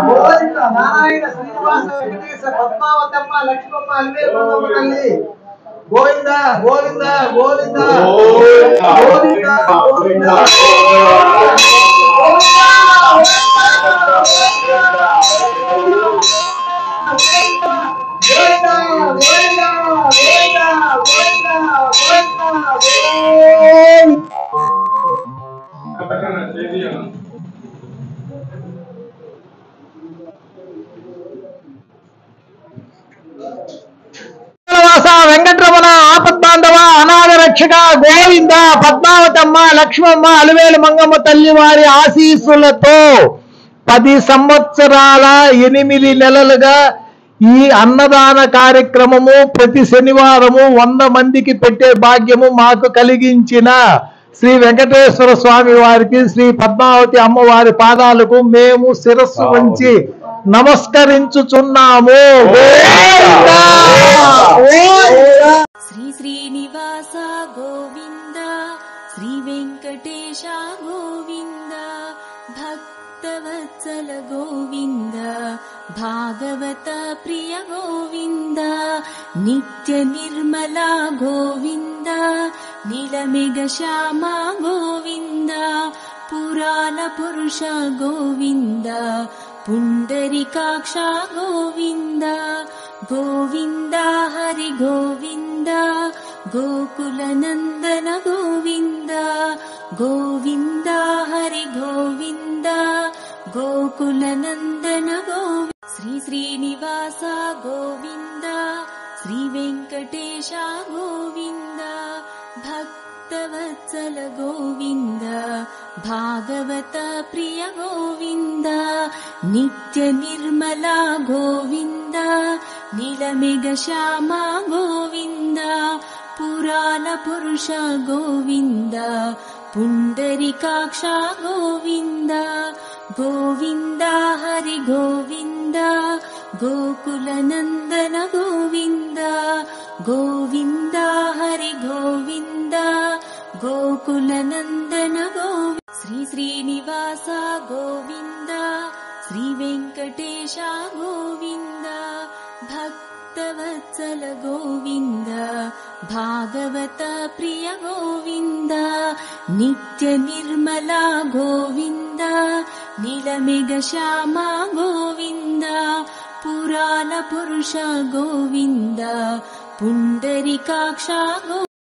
గోవింద నారాయణ శ్రీనివాస వెంకటేశ పద్మావతమ్మ లక్ష్మమ్మ అలివేలమ్మ తల్లి గోవింద గోవింద గోవింద గోవింద గోవింద వెంకటరమణ ఆపద్బాంధవ అనాథ రక్షక గోవింద పద్మావతమ్మ లక్ష్మమ్మ అలివేలు మంగమ్మ తల్లి వారి ఆశీస్సులతో 10 సంవత్సరాల 8 నెలలుగా ఈ అన్నదాన కార్యక్రమము ప్రతి శనివారము 100 మందికి పెట్టే భాగ్యము మాకు కలిగించిన శ్రీ వెంకటేశ్వర స్వామి వారికి శ్రీ పద్మావతి అమ్మవారి పాదాలకు మేము శిరస్సు వంచి నమస్కరించుచున్నాము. శ్రీ శ్రీనివాస గోవింద శ్రీ వెంకటేశ గోవింద భక్తవత్సల గోవింద భాగవత ప్రియ గోవింద నిత్య నిర్మల గోవింద నీలమేఘ శ్యామ గోవింద పురాణ పురుష గోవింద పుండరీకాక్ష గోవింద గోవింద హరి గోవింద గోకుల నందన గోవింద గోవింద హరి గోవింద గోకుల నందన గోవింద శ్రీ శ్రీనివాస గోవింద శ్రీ వెంకటేశ గోవింద భక్తవత్సల గోవింద భాగవత ప్రియ గోవింద నిత్య నిర్మల గోవింద నీలమేఘ శ్యామ గోవింద పురాణ పురుష గోవింద పుండరీకాక్ష గోవింద గోవింద హరి గోవింద గోకుల నందన గోవింద గోవింద హరి గోవింద గోకుల నందన గోవింద శ్రీ శ్రీనివాస గోవింద శ్రీ వెంకటేశ గోవింద భక్తవత్సల గోవింద భాగవత ప్రియ గోవింద నిత్య నిర్మల గోవింద నీలమేఘ శ్యామ గోవింద పురాణ పురుష గోవింద పుండరీకాక్ష